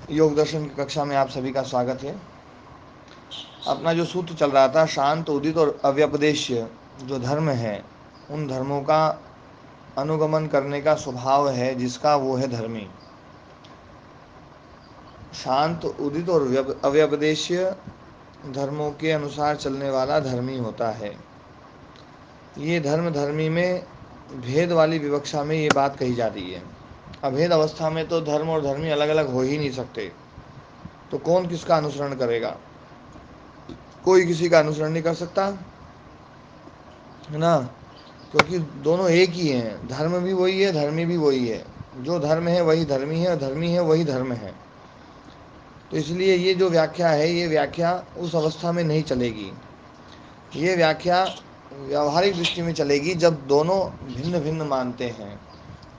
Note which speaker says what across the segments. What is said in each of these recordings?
Speaker 1: योग दर्शन की कक्षा में आप सभी का स्वागत है। अपना जो सूत्र चल रहा था, शांत, उदित और अव्यपदेश्य जो धर्म है, उन धर्मों का अनुगमन करने का स्वभाव है जिसका, वो है धर्मी। शांत, उदित और अव्यपदेश्य धर्मों के अनुसार चलने वाला धर्मी होता है। ये धर्म धर्मी में भेद वाली विवक्षा में ये बात कही जा रही है। अभेद अवस्था में तो धर्म और धर्मी अलग अलग हो ही नहीं सकते, तो कौन किसका अनुसरण करेगा? कोई किसी का अनुसरण नहीं कर सकता, है ना, क्योंकि दोनों एक ही हैं। धर्म भी वही है, धर्मी भी वही है। जो धर्म है वही धर्मी है, और धर्मी है वही धर्म है। तो इसलिए ये जो व्याख्या है, ये व्याख्या उस अवस्था में नहीं चलेगी। ये व्याख्या व्यावहारिक दृष्टि में चलेगी जब दोनों भिन्न भिन्न मानते हैं,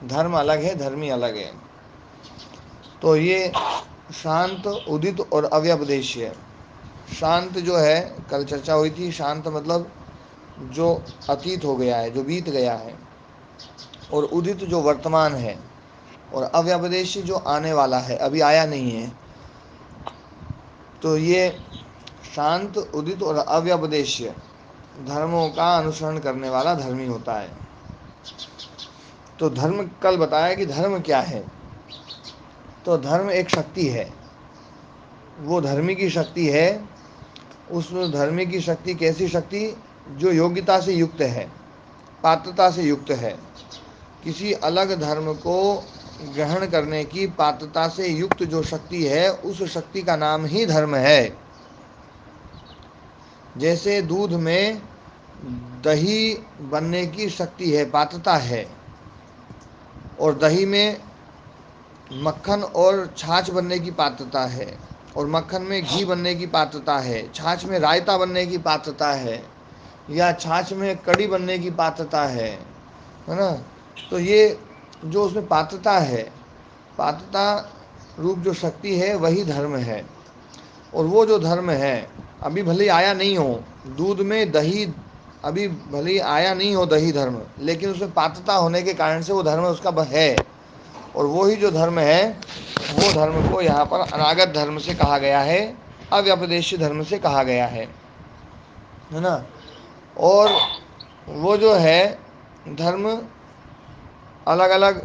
Speaker 1: धर्म अलग है, धर्मी अलग है। तो ये शांत, उदित और अव्यपदेश्य। शांत जो है, कल चर्चा हुई थी, शांत मतलब जो अतीत हो गया है, जो बीत गया है, और उदित जो वर्तमान है, और अव्यपदेशी जो आने वाला है, अभी आया नहीं है। तो ये शांत, उदित और अव्यपदेश्य धर्मों का अनुसरण करने वाला धर्मी होता है। तो धर्म कल बताया कि धर्म क्या है। तो धर्म एक शक्ति है, वो धर्मी की शक्ति है। उस धर्मी की शक्ति कैसी शक्ति? जो योग्यता से युक्त है, पात्रता से युक्त है। किसी अलग धर्म को ग्रहण करने की पात्रता से युक्त जो शक्ति है, उस शक्ति का नाम ही धर्म है। जैसे दूध में दही बनने की शक्ति है, पात्रता है, और दही में मक्खन और छाछ बनने की पात्रता है, और मक्खन में घी बनने की पात्रता है, छाछ में रायता बनने की पात्रता है, या छाछ में कड़ी बनने की पात्रता है ना। तो ये जो उसमें पात्रता है, पात्रता रूप जो शक्ति है, वही धर्म है। और वो जो धर्म है, अभी भले आया नहीं हो दूध में दही, अभी भले आया नहीं हो दही धर्म, लेकिन उसमें पात्रता होने के कारण से वो धर्म उसका है। और वो ही जो धर्म है, वो धर्म को यहाँ पर अनागत धर्म से कहा गया है, अव्यपदेशी धर्म से कहा गया है ना। और वो जो है धर्म अलग अलग।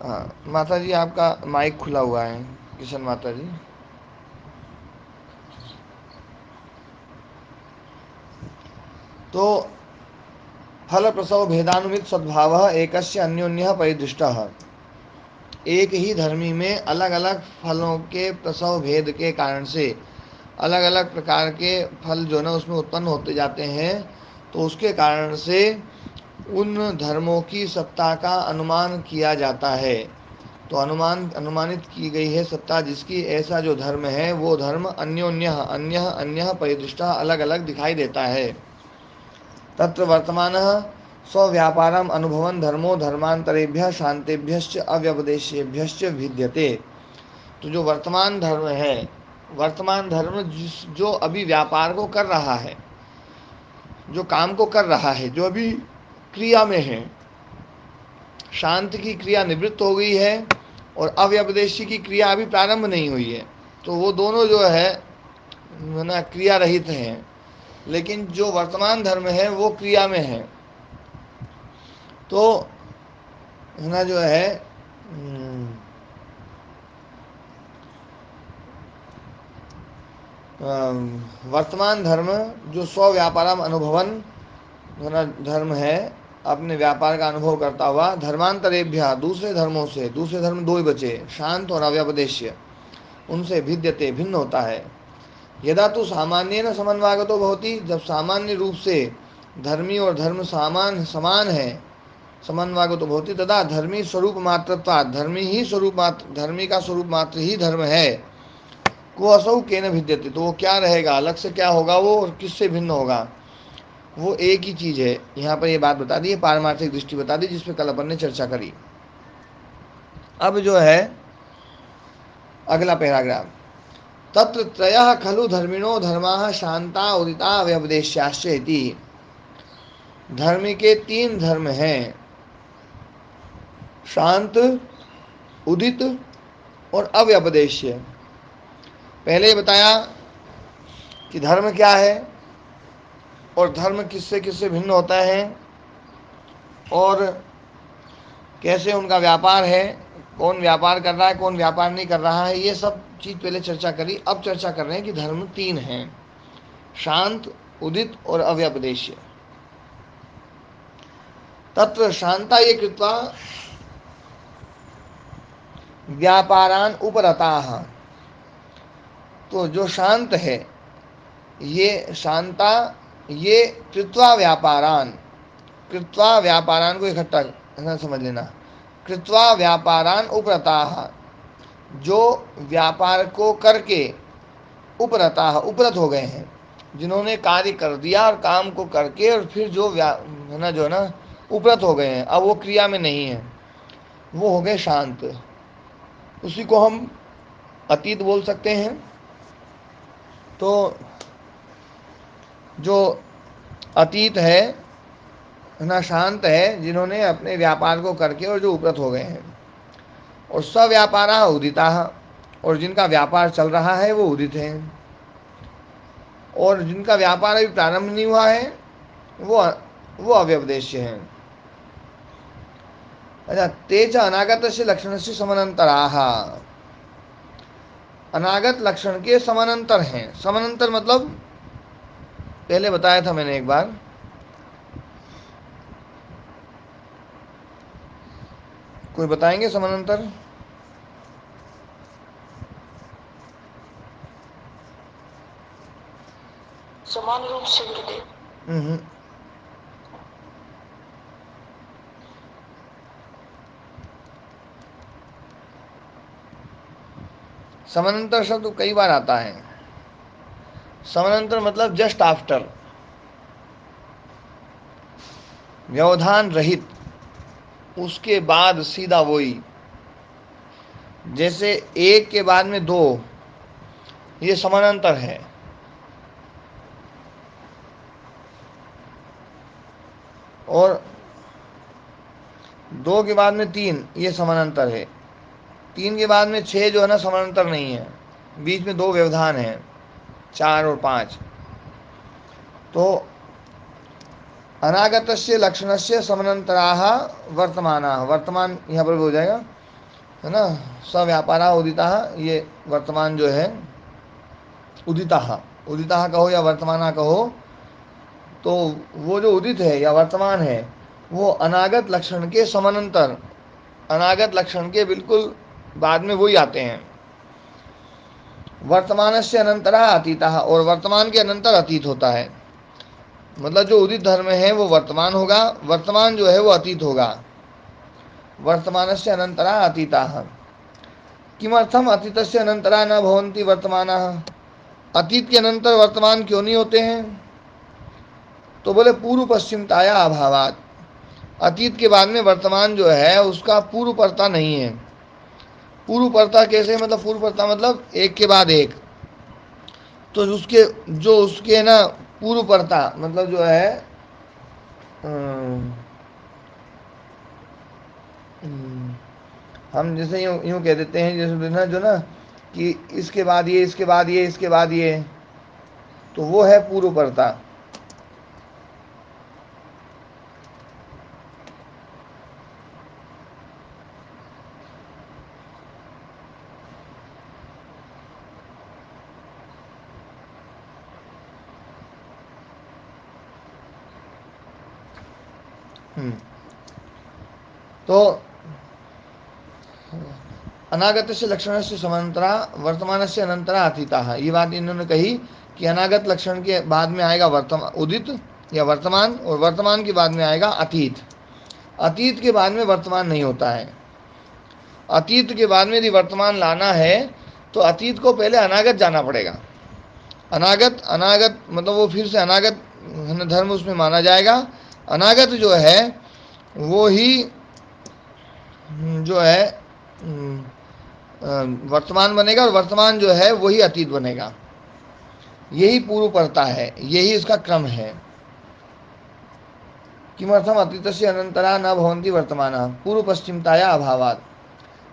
Speaker 1: हाँ, माता जी आपका माइक खुला हुआ है, किशन माता जी। तो फल प्रसव भेदानुमित सद्भाव एकस्य अन्योन्य परिदृष्टः। एक ही धर्मी में अलग अलग फलों के प्रसव भेद के कारण से अलग अलग प्रकार के फल जो है ना उसमें उत्पन्न होते जाते हैं। तो उसके कारण से उन धर्मों की सत्ता का अनुमान किया जाता है। तो अनुमानित की गई है सत्ता जिसकी, ऐसा जो धर्म है वो धर्म अन्योन्य अन्य अन्य परिदृष्टा अलग अलग दिखाई देता है। तत्र वर्तमान स्वव्यापारम अनुभवन धर्मो धर्मांतरेभ्य शांतेभ्यश्च अव्यपदेशेभ्यश्च भिद्यते। तो जो वर्तमान धर्म है, वर्तमान धर्म जो अभी व्यापार को कर रहा है, जो काम को कर रहा है, जो अभी क्रिया में है। शांत की क्रिया निवृत्त हो गई है, और अव्यपदेशी की क्रिया अभी प्रारंभ नहीं हुई है। तो वो दोनों जो है ना क्रिया रहित हैं। लेकिन जो वर्तमान धर्म है वो क्रिया में है। तो है ना जो है वर्तमान धर्म जो स्व व्यापारम अनुभवन धर्म है, अपने व्यापार का अनुभव करता हुआ धर्मांतरेभ्य दूसरे धर्मों से, दूसरे धर्म दो ही बचे, शांत और अव्यपदेश्य, उनसे भिद्यते भिन्न होता है। यदा तो सामान्य न समन्वागतो भवति, जब सामान्य रूप से धर्मी और धर्म समान है, समन्वागतो भवति, तदा धर्मी स्वरूप मात्रत्वा, धर्मी ही स्वरूप मात्र, धर्मी का स्वरूप मात्र ही धर्म है। को असौ केन भिद्यते, तो वो क्या रहेगा, अलग से क्या होगा वो, और किससे भिन्न होगा? वो एक ही चीज है। यहाँ पर ये बात बता दी है, पारमार्थिक दृष्टि बता दी, जिसपे कल अपन ने चर्चा करी। अब जो है अगला पैराग्राफ, तत्र त्रयः खलु धर्मिणो धर्माः शांता उदिता व्यपदेश्याश्च इति। धर्म के तीन धर्म हैं, शांत, उदित और अव्यपदेश्य। पहले ही बताया कि धर्म क्या है और धर्म किससे किससे भिन्न होता है और कैसे उनका व्यापार है, कौन व्यापार कर रहा है कौन व्यापार नहीं कर रहा है, ये सब चीज़ पहले चर्चा करी। अब चर्चा कर रहे हैं कि धर्म तीन हैं, शांत, उदित और अव्यपदेश्य। तत्र शांता ये कृत्वा व्यापारान उपरताः। तो जो शांत है, ये शांता, ये कृत्वा व्यापारान को इकट्ठा ऐसा समझ लेना, कृत्वा व्यापारान उपरताः, जो व्यापार को करके उपरताः उपरत हो गए हैं, जिन्होंने कार्य कर दिया और काम को करके और फिर जो है ना, जो है ना उपरत हो गए हैं, अब वो क्रिया में नहीं है, वो हो गए शांत। उसी को हम अतीत बोल सकते हैं। तो जो अतीत है ना, शांत है, जिन्होंने अपने व्यापार को करके और जो उपरत हो गए हैं। और सव्यापारा उदिता, और जिनका व्यापार चल रहा है वो उदित हैं। और जिनका व्यापार अभी प्रारंभ नहीं हुआ है वो अव्यपदेश्य हैं। अच्छा, तेज अनागत से लक्षण से समानांतराः, अनागत लक्षण के समानांतर हैं। समानांतर मतलब पहले बताया था मैंने एक बार, कोई बताएंगे समानांतर?
Speaker 2: समान रूप से गुरुदेव।
Speaker 1: समानांतर शब्द कई बार आता है। समानांतर मतलब जस्ट आफ्टर, व्यवधान रहित, उसके बाद सीधा वही। जैसे एक के बाद में दो, ये समानांतर है। और दो के बाद में तीन, ये समानांतर है। तीन के बाद में छः जो है ना, समानांतर नहीं है, बीच में दो व्यवधान हैं, 4 और 5। तो अनागतस्य लक्षणस्य समानांतराः वर्तमानाः, वर्तमान यहाँ पर भी हो जाएगा, है ना, सव्यापारा उदिताः, ये वर्तमान जो है उदिताः, उदिताः कहो या वर्तमाना कहो, तो वो जो उदित है या वर्तमान है वो अनागत लक्षण के समानांतर, अनागत लक्षण के बिल्कुल बाद में वही आते हैं। वर्तमान से अनंतरा अतीता, और वर्तमान के अनंतर अतीत होता है। मतलब जो उदित धर्म है वो वर्तमान होगा, वर्तमान जो है वो अतीत होगा। वर्तमान से अनंतरा अतीता, किमर्थम अतीत से अनंतरा न भवन्ति वर्तमान, अतीत के अनंतर वर्तमान क्यों नहीं होते हैं? तो बोले पूर्व पश्चिमताया अभावात, अतीत के बाद में वर्तमान जो है उसका पूर्वपरता नहीं है। पूर्वपरता कैसे, मतलब पूर्वपरता मतलब एक के बाद एक, तो उसके जो उसके ना पूर्वपरता मतलब जो है हम जैसे यूँ यूँ कह देते हैं, जैसे ना जो ना कि इसके बाद ये, इसके बाद ये, इसके बाद ये, तो वो है पूर्वपरता। तो अनागत से लक्षण से समांतरा वर्तमान से अनंतरा अतीता है, ये बात इन्होंने कही कि अनागत लक्षण के बाद में आएगा वर्तमान उदित या वर्तमान, और वर्तमान के बाद में आएगा अतीत। अतीत के बाद में वर्तमान नहीं होता है। अतीत के बाद में यदि वर्तमान लाना है तो अतीत को पहले अनागत जाना पड़ेगा। अनागत, अनागत मतलब वो फिर से अनागत धर्म उसमें माना जाएगा। अनागत जो है वो ही जो है वर्तमान बनेगा, और वर्तमान जो है वही अतीत बनेगा। यही पूर्व पड़ता है, यही इसका क्रम है। किमर्थम अतीत से अनंतरा न भवन्ति वर्तमान पूर्व पश्चिमताया अभावात,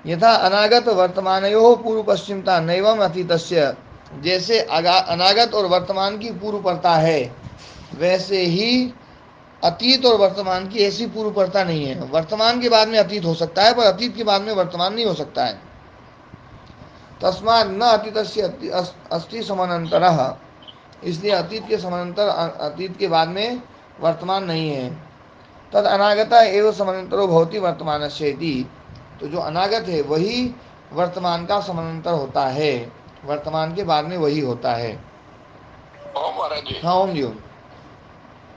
Speaker 1: यथा अनागत वर्तमानयोः पूर्व पश्चिमता नैवम अतीतस्य, जैसे अनागत और वर्तमान की पूर्वपरता है, वैसे ही अतीत और वर्तमान की ऐसी पूर्वपरता नहीं है। वर्तमान के बाद में अतीत हो सकता है, पर अतीत के बाद में वर्तमान नहीं हो सकता है। तस्मात् न अतीतस्य अस्ति समानांतरः, इसलिए अतीत के समानांतर अतीत के बाद में वर्तमान नहीं है। तद अनागता एवं समानांतरो भवति वर्तमानस्येति, तो जो अनागत है वही वर्तमान का समानांतर होता है, वर्तमान के बाद में वही होता है।
Speaker 3: ओम महाराज जी,
Speaker 1: हाँ ओम जी ओम।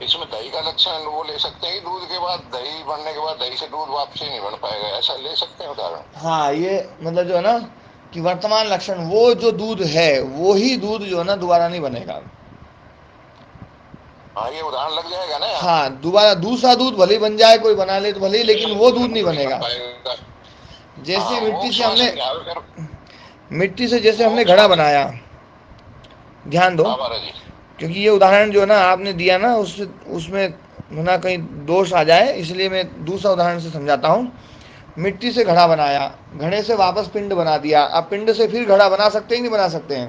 Speaker 3: इसमें दही का लक्षण वो ले सकते हैं कि दूध के बाद दही बनने के बाद दही से दूध वापसी नहीं बन पाएगा, ऐसा ले सकते हैं उदाहरण?
Speaker 1: हाँ, ये मतलब जो है ना कि वर्तमान लक्षण, वो जो दूध है वो ही दूध जो है ना दोबारा नहीं बनेगा।
Speaker 3: हाँ, ये उदाहरण लग जाएगा ना।
Speaker 1: हाँ, दोबारा दूसरा दूध भले ही बन जाए, कोई बना ले तो भले ही, लेकिन वो दूध नहीं बनेगा। जैसे
Speaker 3: हाँ,
Speaker 1: मिट्टी से
Speaker 3: मोक्ष
Speaker 1: हमने,
Speaker 3: में आवे फिर।
Speaker 1: मिट्टी से जैसे हमने
Speaker 3: मोक्ष
Speaker 1: घड़ा
Speaker 3: में।
Speaker 1: बनाया, ध्यान दो,
Speaker 3: हाँ महाराज जी।
Speaker 1: क्योंकि ये उदाहरण जो है ना आपने दिया ना, उसमें ना कहीं दोष आ जाए, इसलिए मैं दूसरा उदाहरण से समझाता हूँ। मिट्टी से घड़ा बनाया, घड़े से वापस पिंड बना दिया, अब पिंड से फिर घड़ा बना सकते हैं नहीं बना सकते हैं?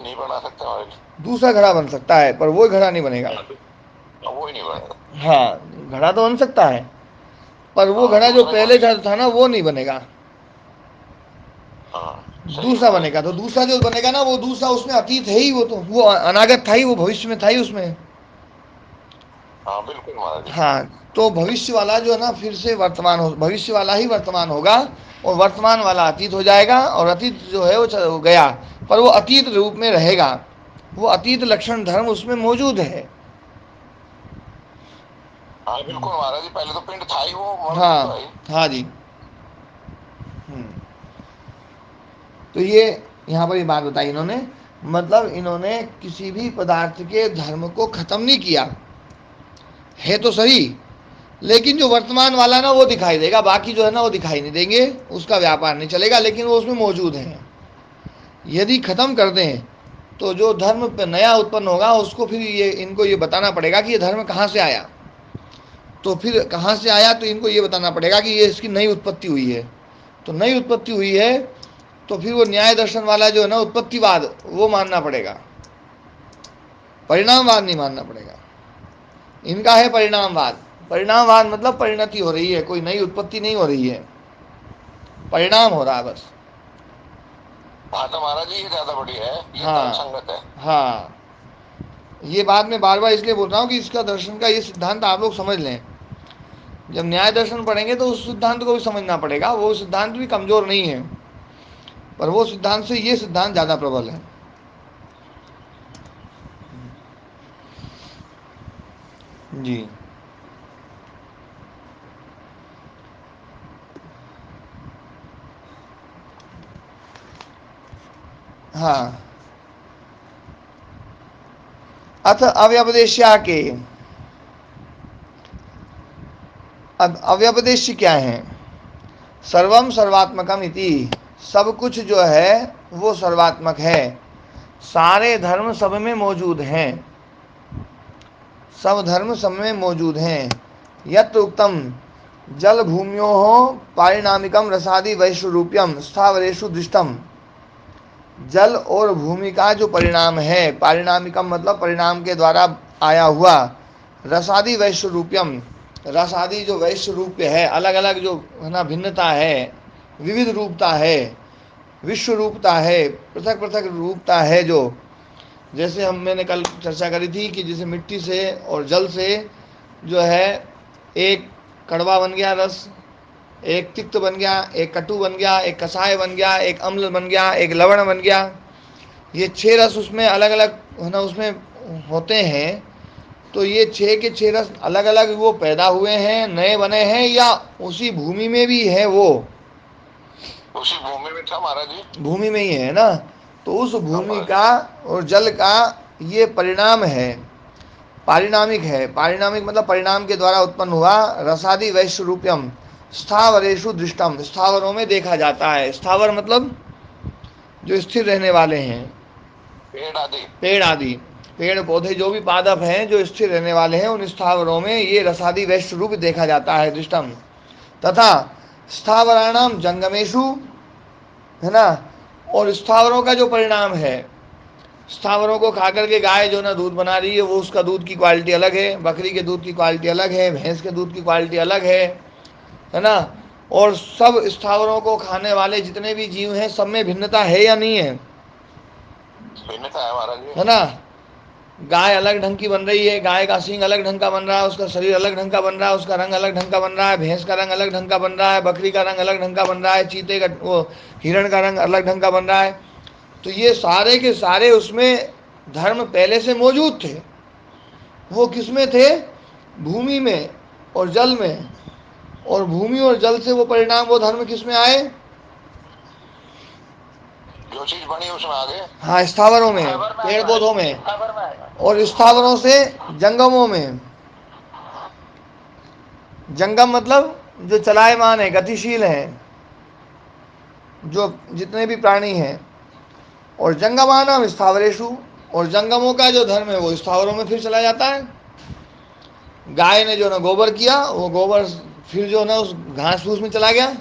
Speaker 3: नहीं बना सकते महाराज जी।
Speaker 1: दूसरा घड़ा बन सकता है, पर वो घड़ा नहीं बनेगा।
Speaker 3: वो ही नहीं बनेगा।
Speaker 1: हाँ, घड़ा तो बन सकता है, पर वो
Speaker 3: हाँ,
Speaker 1: घड़ा जो
Speaker 3: दूसरा
Speaker 1: पहले
Speaker 3: बनेगा।
Speaker 1: था ना वो नहीं बनेगा,
Speaker 3: हाँ, सही
Speaker 1: दूसरा
Speaker 3: है।
Speaker 1: बनेगा। तो दूसरा जो बनेगा ना, वो दूसरा उसमें अतीत है ही, वो तो वो अनागत था ही, वो भविष्य में था ही उसमें।
Speaker 3: हाँ बिल्कुल महाराज जी।
Speaker 1: हाँ, तो भविष्य वाला जो है ना फिर से वर्तमान हो, भविष्य वाला ही वर्तमान होगा, और वर्तमान वाला अतीत हो जाएगा, और अतीत जो है वो गया, पर वो अतीत रूप में रहेगा, वो अतीत लक्षण धर्म उसमें मौजूद है।
Speaker 3: हाँ बिल्कुल महाराज जी, पहले तो पिंड था ही, वो मौजूद तो है ही।
Speaker 1: हाँ हाँ जी। तो ये यहाँ पर ये बात बताई इन्होंने, मतलब इन्होंने किसी भी पदार्थ के धर्म को खत्म नहीं किया है, तो सही, लेकिन जो वर्तमान वाला ना वो दिखाई देगा, बाकी जो है ना वो दिखाई नहीं देंगे, उसका व्यापार नहीं चलेगा, लेकिन वो उसमें मौजूद है। यदि खत्म कर दें तो जो धर्म पे नया उत्पन्न होगा उसको फिर ये इनको ये बताना पड़ेगा कि ये धर्म कहाँ से आया। तो फिर कहाँ से आया, तो इनको ये बताना पड़ेगा कि ये इसकी नई उत्पत्ति हुई है। तो नई उत्पत्ति हुई है तो फिर वो न्याय दर्शन वाला जो है ना उत्पत्तिवाद, वो मानना पड़ेगा, परिणामवाद नहीं मानना पड़ेगा। इनका है परिणामवाद। परिणामवाद मतलब परिणति हो रही है, कोई नई उत्पत्ति नहीं हो रही है, परिणाम हो रहा है बस।
Speaker 3: हाँ तो महाराज जी, ये ज्यादा बढ़िया है, ये
Speaker 1: हाँ
Speaker 3: संगत है।
Speaker 1: हाँ, ये बात मैं बार बार इसलिए बोल रहा हूँ कि इसका दर्शन का ये सिद्धांत आप लोग समझ लें। जब न्याय दर्शन पढ़ेंगे तो उस सिद्धांत को भी समझना पड़ेगा, वो सिद्धांत भी कमजोर नहीं है, पर वो सिद्धांत से ये सिद्धांत ज़्यादा प्रबल है। जी हाँ, अथ अव्यपदेश्या के, अब अव्यपदेश्य क्या है? सर्वम सर्वात्मकम इति, सब कुछ जो है वो सर्वात्मक है, सारे धर्म सब में मौजूद हैं, सब धर्म सब में मौजूद हैं। यत्र उक्तम जल भूमियो पारिणामिकम रसादि वैश्वरूप्यम स्थावरेशु दृष्टम, जल और भूमि का जो परिणाम है, पारिणामिकम मतलब परिणाम के द्वारा आया हुआ, रसादि वैश्वरूप्यम, रसादि जो वैश्य रूप है, अलग अलग जो है ना भिन्नता है, विविध रूपता है, विश्व रूपता है, पृथक पृथक रूपता है, जो जैसे मैंने कल चर्चा करी थी कि जैसे मिट्टी से और जल से जो है एक कड़वा बन गया रस, एक तिक्त बन गया, एक कटु बन गया, एक कषाय बन गया, एक अम्ल बन गया, एक लवण बन गया, ये 6 रस उसमें अलग अलग है ना उसमें होते हैं। तो ये 6 के 6 रस अलग अलग वो पैदा हुए हैं, नए बने हैं, या उसी भूमि में भी है, वो
Speaker 3: उसी भूमि में था महाराज जी।
Speaker 1: भूमि में ही है ना, तो उस भूमि का और जल का ये परिणाम है, पारिणामिक है। पारिणामिक मतलब परिणाम के द्वारा उत्पन्न हुआ, रसादि वैश्य रूपयम स्थावरेशु दृष्टम, स्थावरों में देखा जाता है। स्थावर मतलब जो स्थिर रहने वाले हैं,
Speaker 3: पेड़ आदि,
Speaker 1: पेड़ आदि, पेड़ पौधे जो भी पादप हैं जो स्थिर रहने वाले हैं, उन स्थावरों में ये रसादि वैश्य रूप देखा जाता है, दृष्टम। तथा स्थावराणाम जंगमेशु, है ना। और स्थावरों का जो परिणाम है, स्थावरों को खा करके गाय जो ना दूध बना रही है, वो उसका दूध की क्वालिटी अलग है, बकरी के दूध की क्वालिटी अलग है, भैंस के दूध की क्वालिटी अलग है ना। और सब स्थावरों को खाने वाले जितने भी जीव हैं, सब में भिन्नता है या नहीं है?
Speaker 3: भिन्नता है महाराज जी।
Speaker 1: है ना। गाय अलग ढंग की बन रही है, गाय का सींग अलग ढंग का बन रहा है, उसका शरीर अलग ढंग का बन रहा है, उसका रंग अलग ढंग का बन रहा है, भैंस का रंग अलग ढंग का बन रहा है, बकरी का रंग अलग ढंग का बन रहा है, चीते का वो हिरण का रंग अलग ढंग का बन रहा है। तो ये सारे के सारे उसमें धर्म पहले से मौजूद थे। वो किस में थे? भूमि में और जल में। और भूमि और जल से वो परिणाम, वो धर्म किस में आए?
Speaker 3: जो चीज बनी उसमें आ गए।
Speaker 1: हाँ, स्थावरों में, पेड़ पौधों में, और स्थावरों से जंगमों में। जंगम मतलब जो चलायमान है, गतिशील है, जो जितने भी प्राणी हैं। और जंगमानाम स्थावरेशु, और जंगमों का जो धर्म है वो स्थावरों में फिर चला जाता है। गाय ने जो ना गोबर किया, वो गोबर फिर जो ना उस घास फूस में चला गया।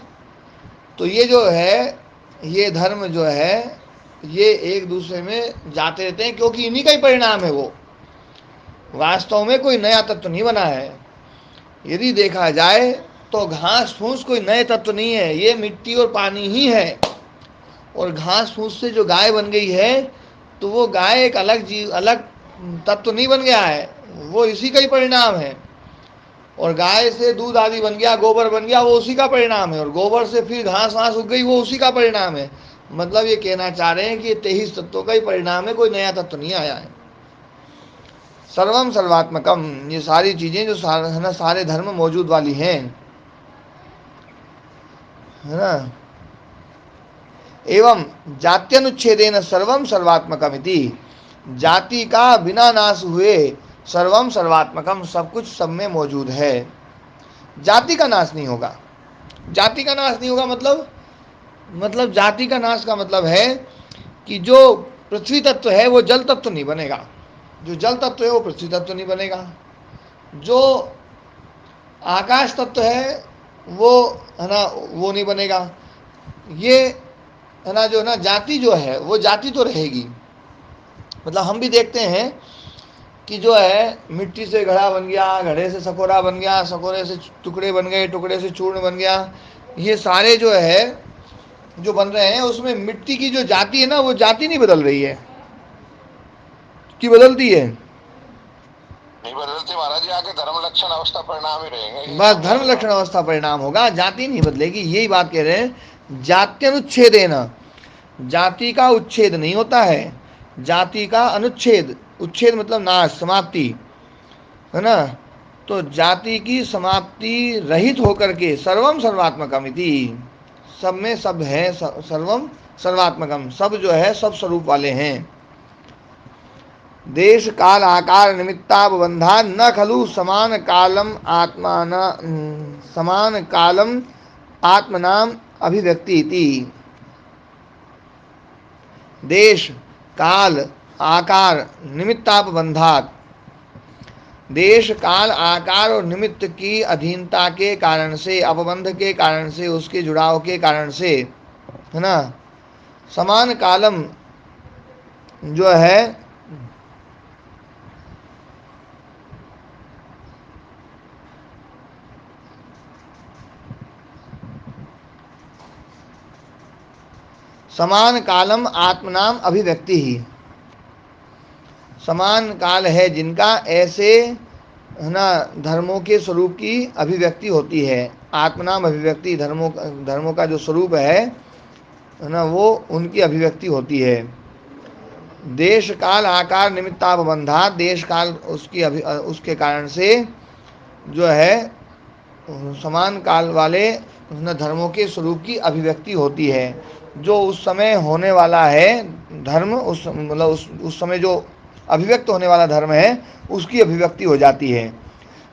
Speaker 1: तो ये जो है, ये धर्म जो है, ये एक दूसरे में जाते रहते हैं, क्योंकि इन्हीं का ही परिणाम है वो। वास्तव में कोई नया तत्व नहीं बना है। यदि देखा जाए तो घास फूस कोई नए तत्व नहीं है, ये मिट्टी और पानी ही है। और घास फूस से जो गाय बन गई है, तो वो गाय एक अलग जीव, अलग तत्व नहीं बन गया है, वो इसी का ही परिणाम है। और गाय से दूध आदि बन गया, गोबर बन गया, वो उसी का परिणाम है। और गोबर से फिर घास वास उग गई, वो उसी का परिणाम है। मतलब ये कहना चाह रहे हैं कि ये 23 तत्वों का ही परिणाम है, कोई नया तत्व नहीं आया है। सर्वम सर्वात्मकम, ये सारी चीजें जो है ना, सारे धर्म मौजूद वाली हैं, है ना। एवं जात्यनुच्छेदेन सर्वम सर्वात्मकमिति, जाति का बिना नाश हुए सर्वम सर्वात्मकम, सब कुछ सब में मौजूद है। जाति का नाश नहीं होगा। जाति का नाश नहीं होगा मतलब जाति का नाश का मतलब है कि जो पृथ्वी तत्व है वो जल तत्व नहीं बनेगा, जो जल तत्व है वो पृथ्वी तत्व नहीं बनेगा, जो आकाश तत्व है वो, है ना, वो नहीं बनेगा। ये, है ना, जो ना जाति जो है वो जाति तो रहेगी। मतलब हम भी देखते हैं कि जो है मिट्टी से घड़ा बन गया, घड़े से सकोरा बन गया, सकोरे से टुकड़े बन गए, टुकड़े से चूर्ण बन गया। ये सारे जो है जो बन रहे हैं, उसमें मिट्टी की जो जाति है ना, वो जाति नहीं बदल रही है कि बदलती है?
Speaker 3: नहीं बदलती महाराज जी, आगे धर्म लक्षण अवस्था परिणाम ही रहेंगे।
Speaker 1: बस धर्म लक्षण अवस्था परिणाम होगा, जाति नहीं बदलेगी। यही बात कह रहे हैं। जात्यनुच्छेदेन, जाति का उच्छेद नहीं होता है, जाति का अनुच्छेद, उच्छेद मतलब नाश, समाप्ति, है ना। तो जाति की समाप्ति रहित होकर के सर्वम सर्वात्मकमिति, सब में सब है, सर्वम सर्वात्मकम, सब जो है सब स्वरूप वाले हैं। देश काल आकार निमित्ताबंधा न खलु समान कालम आत्मान, समान कालम आत्मनाम अभिव्यक्ति इति। देश काल आकार निमित्तापबंधात, देश काल आकार और निमित्त की अधीनता के कारण से, अपबंध के कारण से, उसके जुड़ाव के कारण से, है ना, समान कालम जो है समान कालम आत्मनाम अभिव्यक्ति ही, समान काल है जिनका, ऐसे, है ना, धर्मों के स्वरूप की अभिव्यक्ति होती है। आत्मनाम अभिव्यक्ति, धर्मों का जो स्वरूप है ना, वो उनकी अभिव्यक्ति होती है। देश काल आकार निमित्तापबंधा, देश काल उसके कारण से जो है समान काल वाले धर्मों के स्वरूप की अभिव्यक्ति होती है। जो उस समय होने वाला है धर्म, उस समय जो अभिव्यक्त होने वाला धर्म है, उसकी अभिव्यक्ति हो जाती है।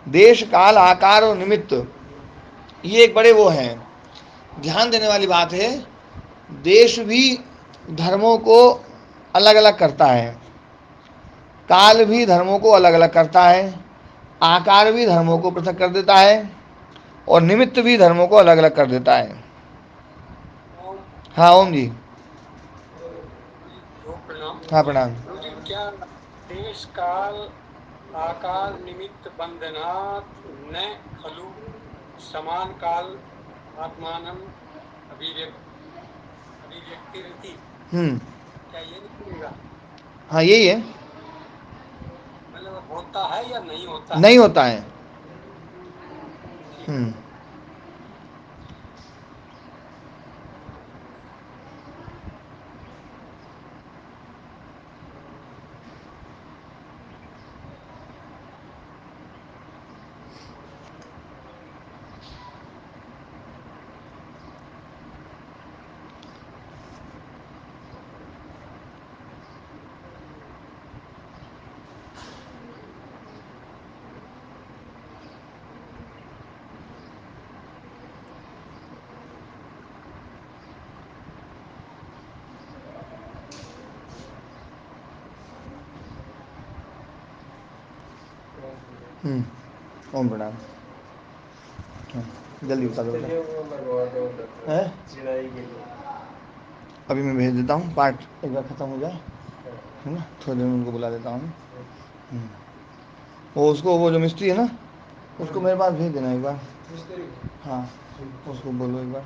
Speaker 1: देश काल आकार और निमित्त, ये एक बड़े वो हैं, ध्यान देने वाली बात है। देश भी धर्मों को अलग अलग करता है, काल भी धर्मों को अलग अलग करता है, आकार भी धर्मों को पृथक कर देता है, और निमित्त भी धर्मों को अलग अलग कर देता है। हाँ ओम जी।
Speaker 2: प्रणाम।
Speaker 1: हाँ प्रणाम।
Speaker 2: गुरु जी, क्या देश काल आकार निमित्त बंधनात् न खलु समान काल आत्मानं अभिव्यक्तिरिति? क्या ये निकलेगा?
Speaker 1: हाँ यही है।
Speaker 2: मतलब होता है या नहीं होता है?
Speaker 1: नहीं होता है। ओम प्रणाम। जल्दी बता दो बेटा। हैं? अभी मैं भेज देता हूँ, पार्ट एक बार ख़त्म हो जाए, है ना, थोड़ी देर में उनको बुला देता हूँ। वो उसको, वो जो मिस्त्री है ना, उसको मेरे पास भेज देना एक बार। हाँ उसको बोलो एक बार।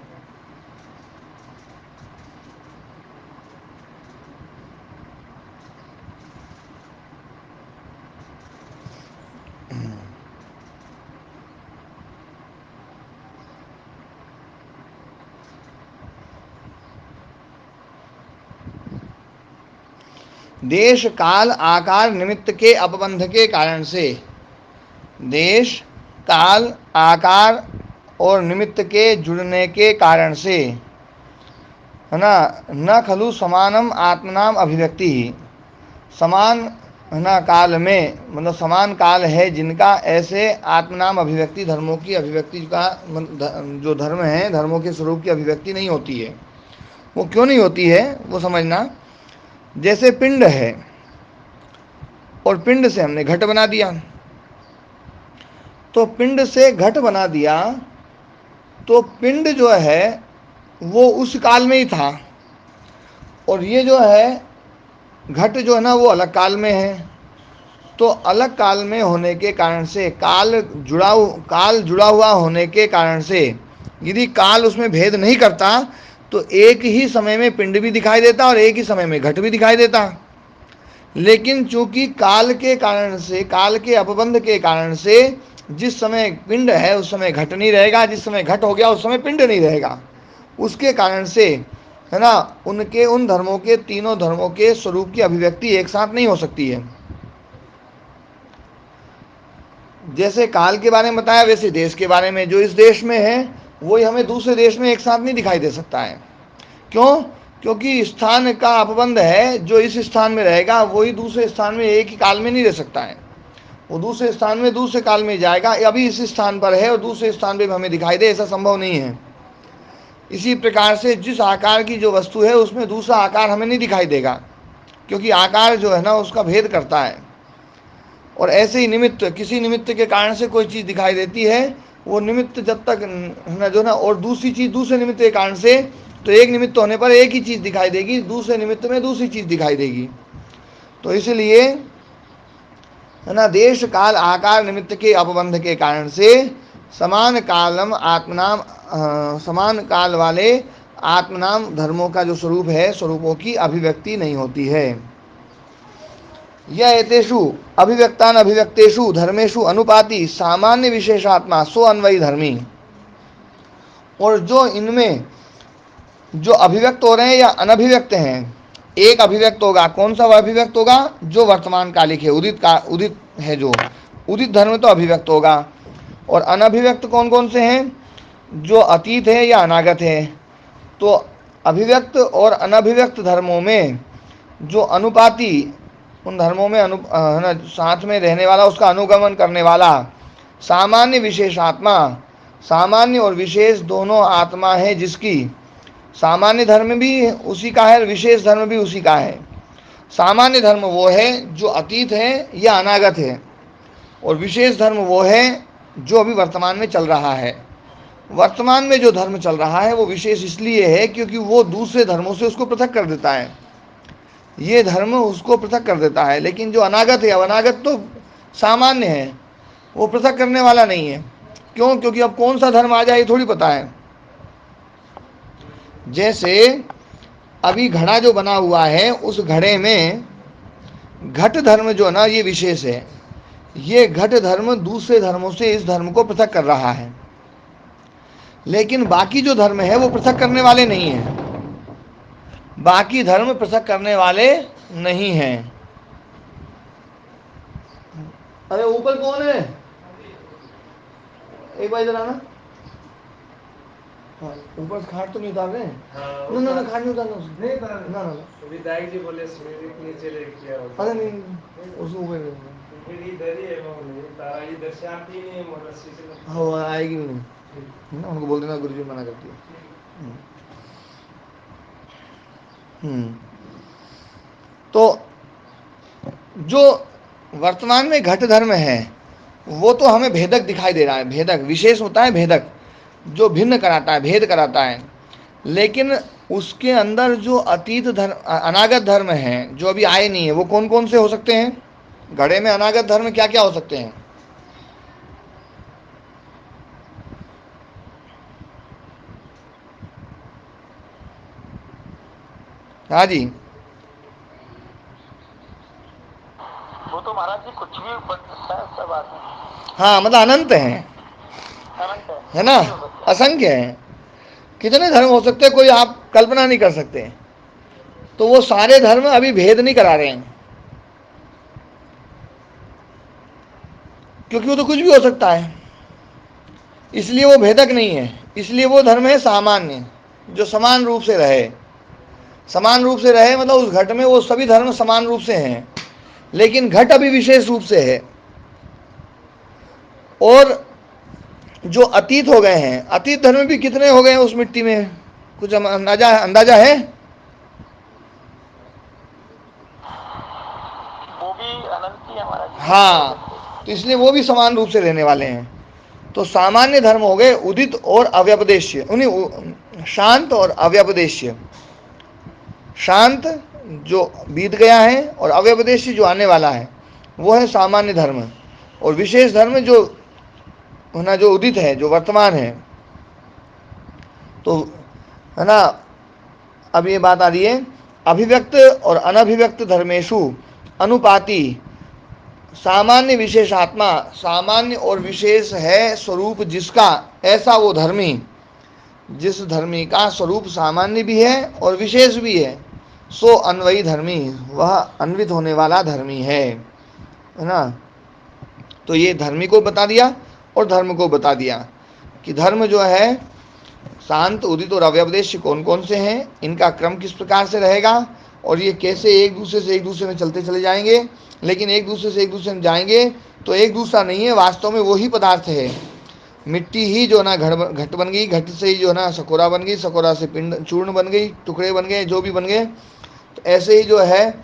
Speaker 1: देश काल आकार निमित्त के अपबंध के कारण से, देश काल आकार और निमित्त के जुड़ने के कारण से, है ना, न खलु समानम आत्मनाम अभिव्यक्ति ही, समान, है ना, काल में, मतलब समान काल है जिनका ऐसे आत्मनाम अभिव्यक्ति, धर्मों की अभिव्यक्ति का, जो धर्म है धर्मों के स्वरूप की अभिव्यक्ति नहीं होती है। वो क्यों नहीं होती है वो समझना। जैसे पिंड है और पिंड से हमने घट बना दिया, तो पिंड से घट बना दिया, तो पिंड जो है वो उस काल में ही था, और ये जो है घट जो है ना वो अलग काल में है। तो अलग काल में होने के कारण से, काल जुड़ा हुआ होने के कारण से, यदि काल उसमें भेद नहीं करता तो एक ही समय में पिंड भी दिखाई देता और एक ही समय में घट भी दिखाई देता। लेकिन चूंकि काल के कारण से, काल के अपबंध के कारण से, जिस समय पिंड है उस समय घट नहीं रहेगा, जिस समय घट हो गया उस समय पिंड नहीं रहेगा। उसके कारण से, है ना, उनके उन धर्मों के, तीनों धर्मों के स्वरूप की अभिव्यक्ति एक साथ नहीं हो सकती है। जैसे काल के बारे में बताया, वैसे देश के बारे में, जो इस देश में है वही हमें दूसरे देश में एक साथ नहीं दिखाई दे सकता है। क्यों? क्योंकि स्थान का अपबंध है। जो इस स्थान में रहेगा वही दूसरे स्थान में एक ही काल में नहीं रह सकता है, वो दूसरे स्थान में दूसरे काल में जाएगा। अभी इस स्थान पर है और दूसरे स्थान पे हमें दिखाई दे, ऐसा संभव नहीं है। इसी प्रकार से जिस आकार की जो वस्तु है उसमें दूसरा आकार हमें नहीं दिखाई देगा, क्योंकि आकार जो है ना उसका भेद करता है। और ऐसे ही निमित्त, किसी निमित्त के कारण से कोई चीज़ दिखाई देती है, वो निमित्त जब तक ना जो ना, और दूसरी चीज़ दूसरे निमित्त के कारण से, तो एक निमित्त होने पर एक ही चीज़ दिखाई देगी, दूसरे निमित्त में दूसरी चीज़ दिखाई देगी। तो इसलिए, है ना, देश काल आकार निमित्त के अपबंध के कारण से समान कालम आत्मनाम, समान काल वाले आत्मनाम धर्मों का जो स्वरूप है, स्वरूपों की अभिव्यक्ति नहीं होती है। यह एतेषु अभिव्यक्तान अभिव्यक्तेषु धर्मेषु अनुपाति सामान्य विशेषात्मा सो अन्वयी धर्मी। और जो इनमें जो अभिव्यक्त हो रहे हैं या अनभिव्यक्त हैं, एक अभिव्यक्त होगा, कौन सा अभिव्यक्त होगा? जो वर्तमान कालिक है, उदित है, जो उदित धर्म तो अभिव्यक्त होगा। और अनभिव्यक्त कौन कौन से हैं? जो अतीत है या अनागत है। तो अभिव्यक्त और अनभिव्यक्त धर्मों में जो अनुपाति, उन धर्मों में साथ में रहने वाला, उसका अनुगमन करने वाला सामान्य विशेषात्मा, सामान्य और विशेष दोनों आत्मा है जिसकी, सामान्य धर्म भी उसी का है और विशेष धर्म भी उसी का है। सामान्य धर्म वो है जो अतीत है या अनागत है, और विशेष धर्म वो है जो अभी वर्तमान में चल रहा है। वर्तमान में जो धर्म चल रहा है वो विशेष इसलिए है क्योंकि वो दूसरे धर्मों से उसको पृथक कर देता है। ये धर्म उसको पृथक कर देता है, लेकिन जो अनागत है, अनागत तो सामान्य है, वो पृथक करने वाला नहीं है। क्यों? क्योंकि अब कौन सा धर्म आ जाए ये थोड़ी पता है। जैसे अभी घड़ा जो बना हुआ है, उस घड़े में घट धर्म जो है ना, ये विशेष है। ये घट धर्म दूसरे धर्मों से इस धर्म को पृथक कर रहा है, लेकिन बाकी जो धर्म है वो पृथक करने वाले नहीं हैं। बाकी धर्म पृथक करने वाले नहीं हैं। अरे ऊपर कौन है? एक बार इधर आना। हाँ, ऊपर खाट तो नहीं उतार रहे हैं?
Speaker 4: हाँ,
Speaker 1: ना ना खाट नहीं उतारना उसको।
Speaker 4: नहीं उतारना।
Speaker 1: ना ना
Speaker 4: विधायक जी बोले सीढ़ी के नीचे ले किया होगा।
Speaker 1: अरे नहीं, उसको ऊपर
Speaker 4: फिर इधर ही है वो नहीं तारा, इधर से आती ही नहीं है मोटर से।
Speaker 1: हाँ, वो आएगी भी नहीं ना, उनको बोल देना गुरुजी मना करती है। तो जो वर्तमान में घट धर्म है वो तो हमें भेदक दिखाई दे रहा है। भेदक विशेष होता है, भेदक जो भिन्न कराता है, भेद कराता है। लेकिन उसके अंदर जो अतीत धर्म, अनागत धर्म है जो अभी आए नहीं है, वो कौन कौन से हो सकते हैं? घड़े में अनागत धर्म क्या क्या हो सकते हैं? हाँ जी,
Speaker 3: वो तो महाराज जी कुछ भी बन सकता है, सब आदमी।
Speaker 1: हाँ मतलब अनंत है ना, असंख्य है। कितने धर्म हो सकते हैं, कोई आप कल्पना नहीं कर सकते। तो वो सारे धर्म अभी भेद नहीं करा रहे हैं, क्योंकि वो तो कुछ भी हो सकता है, इसलिए वो भेदक नहीं है। इसलिए वो धर्म है सामान्य, जो समान रूप से रहे। समान रूप से रहे मतलब उस घट में वो सभी धर्म समान रूप से हैं, लेकिन घट अभी विशेष रूप से है। और जो अतीत हो गए हैं, अतीत धर्म भी कितने हो गए हैं उस मिट्टी में? कुछ अंदाजा है?
Speaker 3: वो भी अनंत ही हमारा।
Speaker 1: हाँ, तो इसलिए वो भी समान रूप से रहने वाले हैं। तो सामान्य धर्म हो गए उदित और अव्यपदेश्य, उन्हीं शांत और अव्यपदेश्य। शांत जो बीत गया है और अव्यपदेश्य जो आने वाला है, वो है सामान्य धर्म। और विशेष धर्म जो होना, जो उदित है, जो वर्तमान है। तो है ना, अब ये बात आ रही है, अभिव्यक्त और अनभिव्यक्त धर्मेशु अनुपाति सामान्य विशेषात्मा। सामान्य और विशेष है स्वरूप जिसका, ऐसा वो धर्मी, जिस धर्मी का स्वरूप सामान्य भी है और विशेष भी है, सो अन्वयी धर्मी, वह अन्वित होने वाला धर्मी है ना। तो ये धर्मी को बता दिया और धर्म को बता दिया कि धर्म जो है शांत, उदित और अव्यपदेश्य कौन कौन से हैं, इनका क्रम किस प्रकार से रहेगा, और ये कैसे एक दूसरे से एक दूसरे में चलते चले जाएंगे। लेकिन एक दूसरे से एक दूसरे में जाएंगे तो एक दूसरा नहीं है, वास्तव में वही पदार्थ है। मिट्टी ही जो ना घट बन गई, घट से ही जो ना सकोरा बन गई, सकोरा से पिंड चूर्ण बन गई, टुकड़े बन गए, जो भी बन गए। तो ऐसे ही जो है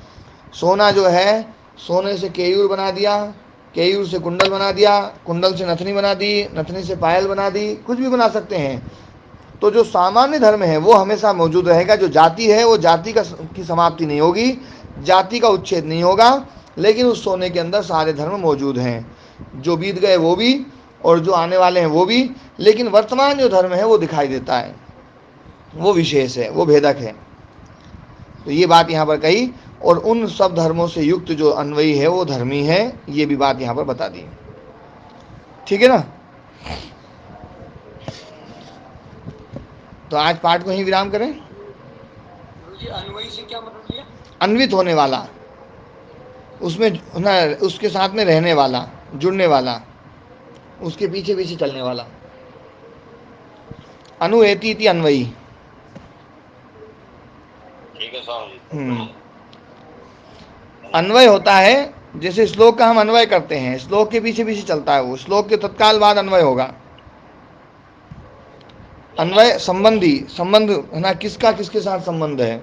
Speaker 1: सोना जो है, सोने से केयूर बना दिया, केयूर से कुंडल बना दिया, कुंडल से नथनी बना दी, नथनी से पायल बना दी, कुछ भी बना सकते हैं। तो जो सामान्य धर्म है वो हमेशा मौजूद रहेगा। जो जाति है वो जाति की समाप्ति नहीं होगी, जाति का उच्छेद नहीं होगा, लेकिन उस सोने के अंदर सारे धर्म मौजूद हैं, जो बीत गए वो भी और जो आने वाले हैं वो भी। लेकिन वर्तमान जो धर्म है वो दिखाई देता है, वो विशेष है, वो भेदक है। तो ये बात यहाँ पर कही, और उन सब धर्मों से युक्त जो अन्वयी है वो धर्मी है, ये भी बात यहाँ पर बता दी। ठीक है ना। तो आज पाठ को ही विराम करें।
Speaker 2: अन्वयी से क्या मतलब लिया?
Speaker 1: अन्वित होने वाला, उसमें ना, उसके साथ में रहने वाला, जुड़ने वाला, उसके पीछे पीछे चलने वाला। अनुएति इति अन्वयी।
Speaker 3: ठीक है स्वामी जी।
Speaker 1: अन्वय होता है, जैसे श्लोक का हम अन्वय करते हैं, श्लोक के पीछे पीछे चलता है, वो श्लोक के तत्काल बाद अन्वय होगा। अन्वय संबंधी, संबंध है ना, किसका किसके साथ संबंध है,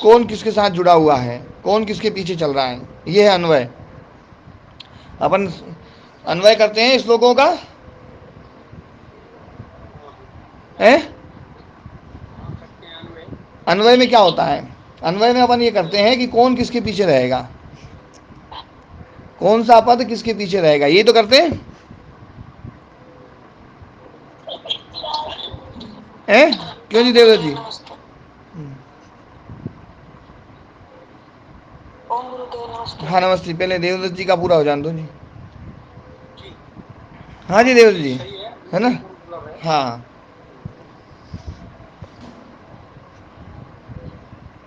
Speaker 1: कौन किसके साथ जुड़ा हुआ है, कौन किसके पीछे चल रहा है, ये है अन्वय। अपन अन्वय करते हैं श्लोकों का, है?
Speaker 2: हाँ, करते हैं अन्वय।
Speaker 1: अन्वय में क्या होता है? अन्वय में अपन ये करते हैं कि कौन किसके पीछे रहेगा, कौन सा पद किसके पीछे रहेगा, ये तो करते हैं। क्यों जी देवदत्त जी?
Speaker 5: ओम गुरुदेव नमस्ते।
Speaker 1: हाँ नमस्ते। पहले देवदत्त जी का पूरा हो जान दो जी।
Speaker 2: जी
Speaker 1: हाँ जी
Speaker 2: हाँ,
Speaker 1: देवदत्त
Speaker 2: ये
Speaker 1: जी,
Speaker 2: सही है,
Speaker 1: है ना?
Speaker 2: बिल्कुल मतलब है।
Speaker 1: हाँ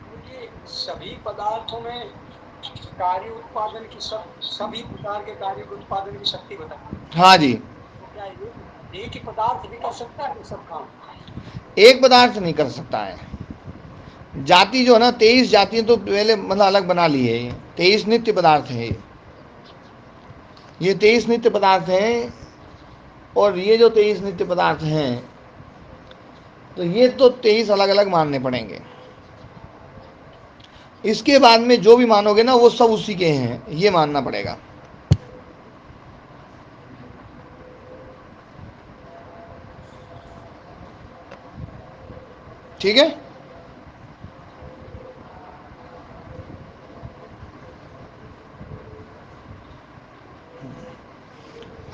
Speaker 2: मुझे सभी पदार्थों में कार्य उत्पादन की सभी प्रकार के कार्य उत्पादन की शक्ति बताई।
Speaker 1: हाँ जी।
Speaker 2: तो क्या एक ही पदार्थ भी कर सकता है सब काम?
Speaker 1: एक पदार्थ नहीं कर सकता है। जाति जो है ना, 23 जातियां तो पहले मतलब अलग बना ली है। ये 23 नित्य पदार्थ है। ये 23 नित्य पदार्थ हैं। और ये जो 23 नित्य पदार्थ हैं, तो ये तो 23 अलग अलग मानने पड़ेंगे। इसके बाद में जो भी मानोगे ना, वो सब उसी के हैं, ये मानना पड़ेगा। ठीक है।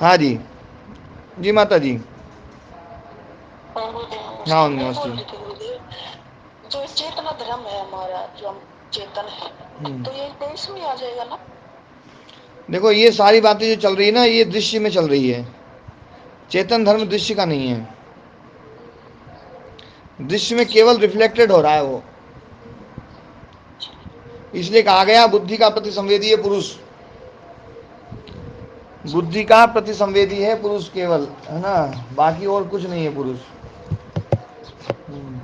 Speaker 1: हाँ जी। जी माता जी।
Speaker 5: ओम गुरुदेव
Speaker 1: हाँ
Speaker 5: नमस्ते। मैं
Speaker 1: नमस्ते।
Speaker 5: बोल रही थी गुरुदेव, जो चेतना धर्म है हमारा, जो हम चेतन है, तो ये देश में आ जाएगा ना?
Speaker 1: देखो, ये सारी बातें जो चल रही है ना, ये दृश्य में चल रही है। चेतन धर्म दृश्य का नहीं है। दृश्य में केवल रिफ्लेक्टेड हो रहा है वो। इसलिए कहा गया बुद्धि का प्रतिसंवेदी है पुरुष। बुद्धि का प्रतिसंवेदी है पुरुष केवल, है ना? बाकी और कुछ नहीं है पुरुष।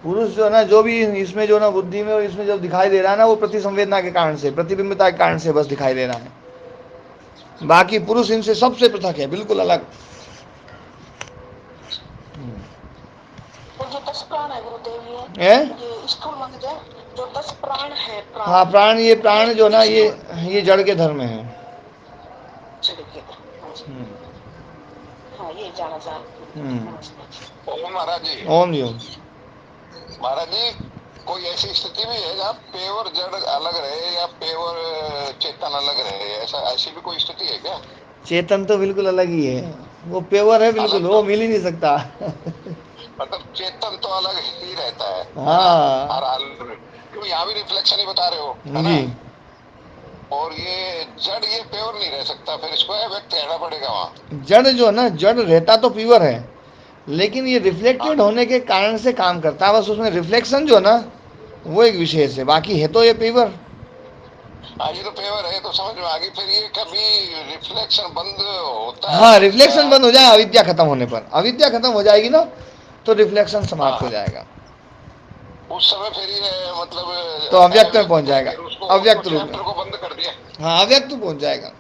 Speaker 1: पुरुष जो है ना, जो भी इसमें जो ना बुद्धि में और इसमें जो दिखाई दे रहा है ना, वो प्रतिसंवेदना के कारण से, प्रतिबिंबिता के कारण से बस दिखाई दे रहा है। बाकी पुरुष इनसे सबसे पृथक है, बिल्कुल अलग।
Speaker 5: और जो 10 प्राण है गुरुदेव,
Speaker 1: है?
Speaker 5: ये स्थूल मान जाए, जो 10 प्राण है,
Speaker 1: हाँ प्राण, ये प्राण जो ना,
Speaker 5: स्थूल
Speaker 1: ये जड़ के धर्म है।
Speaker 5: के। हाँ जी, हाँ ये जाना जान। नमस्ते।
Speaker 3: ओम महाराज जी।
Speaker 1: ओम जी ओम।
Speaker 3: महाराज जी, कोई ऐसी स्थिति भी है जहाँ पेवर जड़ अलग रहे या पेवर चेतन अलग रहे, ऐसा ऐसी भी कोई स्थिति है क्या?
Speaker 1: चेतन तो बिल्कुल अलग ही है, वो प्योर है बिल्कुल,
Speaker 3: अलग
Speaker 1: वो
Speaker 3: तो
Speaker 1: मिल ही नहीं सकता।
Speaker 3: मतलब चेतन तो अलग ही रहता है ना? हर
Speaker 1: हाँ
Speaker 3: हाल में, क्यों यहाँ भी रिफ्लेक्शन ही बता रहे हो, है
Speaker 1: जी।
Speaker 3: ना? और ये जड़ ये प्योर नहीं रह सकता, फिर इसको व्यक्त रहना पड़ेगा वहाँ।
Speaker 1: जड़ जो है ना, जड़ रहता तो प्योर है, लेकिन ये
Speaker 3: हाँ
Speaker 1: रिफ्लेक्टेड
Speaker 3: जी।
Speaker 1: होने के कारण से काम करता है, बस उसमें रिफ्लेक्शन जो है ना, वो एक विशेष है, बाकी है तो ये प्योर।
Speaker 3: हाँ, ये तो पेवर है, तो समझ में आ गई। फिर ये कभी रिफ्लेक्शन बंद होता
Speaker 1: हाँ,
Speaker 3: है क्या?
Speaker 1: रिफ्लेक्शन बंद हो जाए अविद्या खत्म होने पर, अविद्या खत्म हो जाएगी ना, तो रिफ्लेक्शन समाप्त हो
Speaker 3: हाँ,
Speaker 1: जाएगा।
Speaker 3: उस समय फिर ये मतलब
Speaker 1: तो अव्यक्त में पहुंच
Speaker 3: अव्यक्त है,
Speaker 1: जाएगा,
Speaker 3: फिर उसको उसको
Speaker 1: अव्यक्त रूप में।
Speaker 3: चैप्टर को बंद कर दिया।
Speaker 1: हाँ, अव्यक्त पहुंच जाएगा।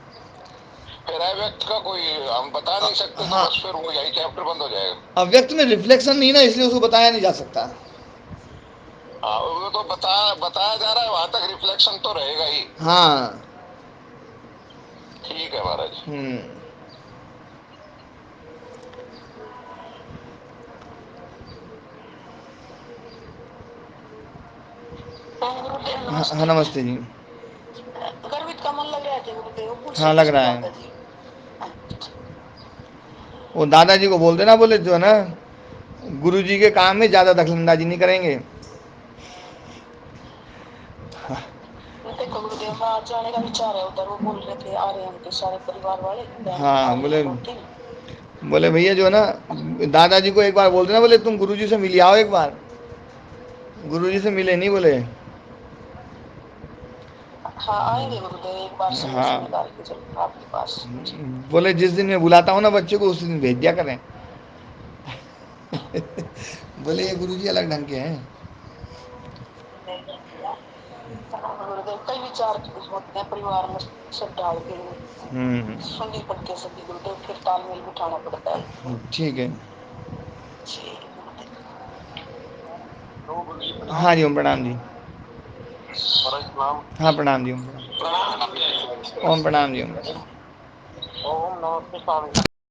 Speaker 3: फिर अव्यक्त का कोई हम बता नहीं सकते, तो
Speaker 1: हाँ,
Speaker 3: बस फिर वो यही चैप्टर बंद हो जाएगा।
Speaker 1: अव्यक्त में रिफ्लेक्शन नहीं ना, इसलिए उसको बताया नहीं जा सकता।
Speaker 3: हाँ, वो तो बताया जा रहा है, वहां तक रिफ्लेक्शन तो रहेगा ही।
Speaker 1: हाँ।
Speaker 3: ठीक है महाराज।
Speaker 5: ओम गुरुदेव
Speaker 1: हाँ,
Speaker 5: नमस्ते।
Speaker 1: हाँ नमस्ते जी।
Speaker 5: गर्वित का मन लग रहा है गुरुदेव, पूछ
Speaker 1: हाँ
Speaker 5: सकते
Speaker 1: लग
Speaker 5: इसमें
Speaker 1: रहा है।
Speaker 5: दादाजी?
Speaker 1: वो दादाजी को बोल देना, बोले जो है ना, गुरु जी के काम में ज्यादा दखलंदाजी नहीं करेंगे।
Speaker 5: देखो गुरुदेव, मैं आज जाने का विचार है उधर, वो बोल रहे थे आ रहे हैं उनके सारे परिवार वाले, बहन आ
Speaker 1: हाँ
Speaker 5: रही है
Speaker 1: बोले,
Speaker 5: 2-3।
Speaker 1: बोले भैया जो है ना, दादाजी को एक बार बोल देना, बोले तुम गुरु जी से मिल आओ एक बार। गुरु जी से मिले नहीं बोले।
Speaker 5: हाँ आएंगे गुरुदेव, एक बार समय
Speaker 1: हाँ,
Speaker 5: से निकाल के जरूर आपके पास।
Speaker 1: बोले जिस दिन मैं बुलाता हूँ ना बच्चे को, उसी दिन भेज दिया करें। बोले ये गुरु जी अलग ढंग के हैं।
Speaker 5: गुरुदेव कई विचार होते हैं परिवार में, सब डाल के सुननी पड़ती है सभी गुरुदेव, फिर तालमेल बिठाना पड़ता है।
Speaker 1: ठीक है।
Speaker 5: ठीक है गुरुदेव।
Speaker 2: तो गुरु जी
Speaker 1: हाँ
Speaker 2: प्रणाम।
Speaker 1: जी ओम, प्रणाम जी।
Speaker 2: महाराज प्रणाम।
Speaker 1: हाँ प्रणाम जी ओम, प्रणाम।
Speaker 2: प्रणाम।
Speaker 1: ओम प्रणाम जी ओम, प्रणाम।
Speaker 2: ओम नमस्ते स्वामी।